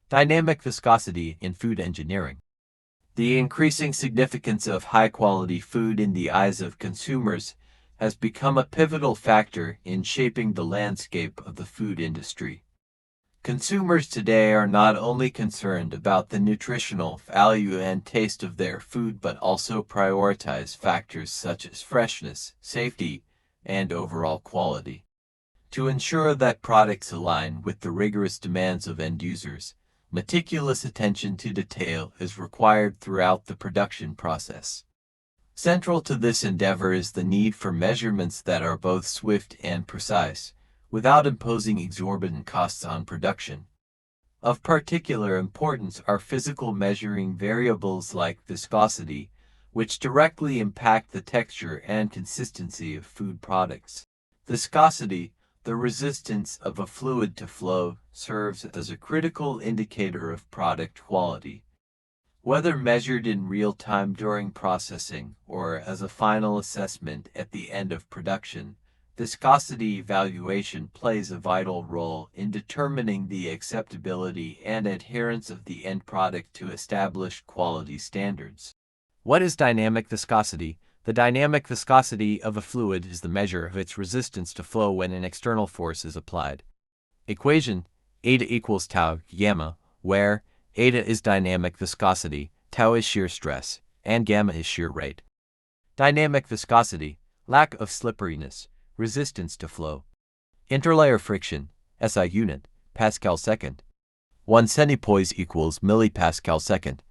Dynamic viscosity in food engineering. The increasing significance of high-quality food in the eyes of consumers has become a pivotal factor in shaping the landscape of the food industry. Consumers today are not only concerned about the nutritional value and taste of their food but also prioritize factors such as freshness, safety, and overall quality. To ensure that products align with the rigorous demands of end users, meticulous attention to detail is required throughout the production process. Central to this endeavor is the need for measurements that are both swift and precise, without imposing exorbitant costs on production. Of particular importance are physical measuring variables like viscosity, which directly impact the texture and consistency of food products. Viscosity, the resistance of a fluid to flow, serves as a critical indicator of product quality. Whether measured in real time during processing or as a final assessment at the end of production, viscosity evaluation plays a vital role in determining the acceptability and adherence of the end product to established quality standards. What is dynamic viscosity? The dynamic viscosity of a fluid is the measure of its resistance to flow when an external force is applied. Equation: eta equals tau gamma, where eta is dynamic viscosity, tau is shear stress, and gamma is shear rate. Dynamic viscosity: lack of slipperiness, resistance to flow. Interlayer friction, SI unit, Pascal second. 1 centipoise equals millipascal second.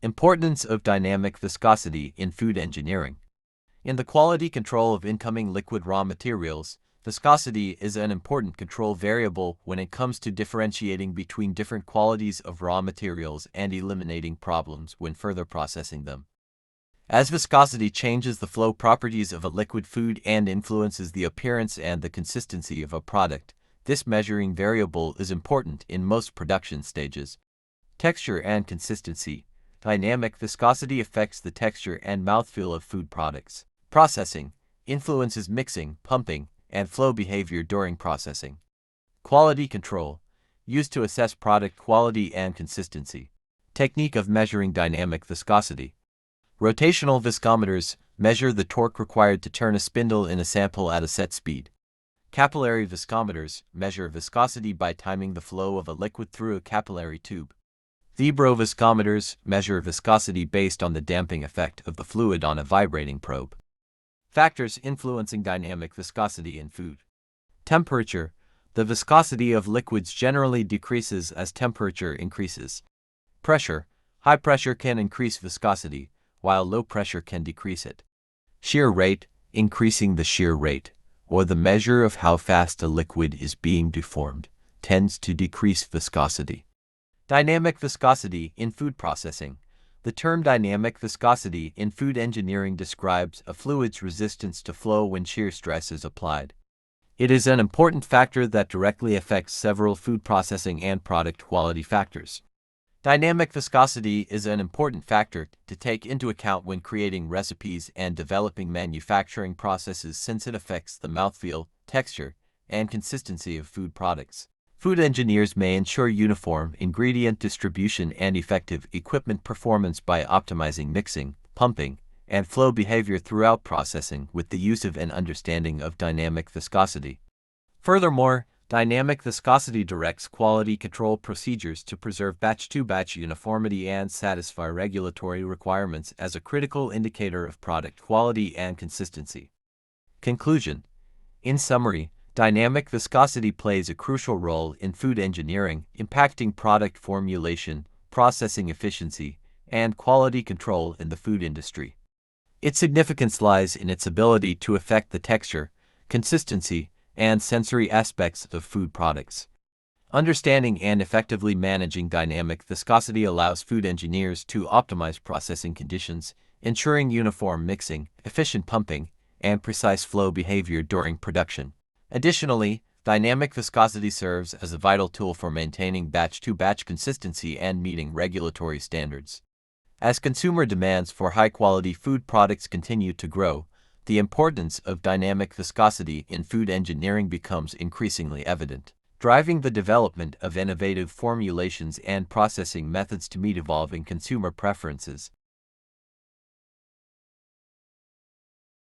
Importance of dynamic viscosity in food engineering. In the quality control of incoming liquid raw materials, viscosity is an important control variable when it comes to differentiating between different qualities of raw materials and eliminating problems when further processing them. As viscosity changes the flow properties of a liquid food and influences the appearance and the consistency of a product, this measuring variable is important in most production stages. Texture and consistency. Dynamic viscosity affects the texture and mouthfeel of food products. Processing influences mixing, pumping, and flow behavior during processing. Quality control, used to assess product quality and consistency. Technique of measuring dynamic viscosity. Rotational viscometers measure the torque required to turn a spindle in a sample at a set speed. Capillary viscometers measure viscosity by timing the flow of a liquid through a capillary tube. Vibroviscometers measure viscosity based on the damping effect of the fluid on a vibrating probe. Factors influencing dynamic viscosity in food. Temperature. The viscosity of liquids generally decreases as temperature increases. Pressure. High pressure can increase viscosity, while low pressure can decrease it. Shear rate. Increasing the shear rate, or the measure of how fast a liquid is being deformed, tends to decrease viscosity. Dynamic viscosity in food processing. The term dynamic viscosity in food engineering describes a fluid's resistance to flow when shear stress is applied. It is an important factor that directly affects several food processing and product quality factors. Dynamic viscosity is an important factor to take into account when creating recipes and developing manufacturing processes since it affects the mouthfeel, texture, and consistency of food products. Food engineers may ensure uniform ingredient distribution and effective equipment performance by optimizing mixing, pumping, and flow behavior throughout processing with the use of an understanding of dynamic viscosity. Furthermore, dynamic viscosity directs quality control procedures to preserve batch-to-batch uniformity and satisfy regulatory requirements as a critical indicator of product quality and consistency. Conclusion. In summary, dynamic viscosity plays a crucial role in food engineering, impacting product formulation, processing efficiency, and quality control in the food industry. Its significance lies in its ability to affect the texture, consistency, and sensory aspects of food products. Understanding and effectively managing dynamic viscosity allows food engineers to optimize processing conditions, ensuring uniform mixing, efficient pumping, and precise flow behavior during production. Additionally, dynamic viscosity serves as a vital tool for maintaining batch-to-batch consistency and meeting regulatory standards. As consumer demands for high-quality food products continue to grow, the importance of dynamic viscosity in food engineering becomes increasingly evident. driving the development of innovative formulations and processing methods to meet evolving consumer preferences.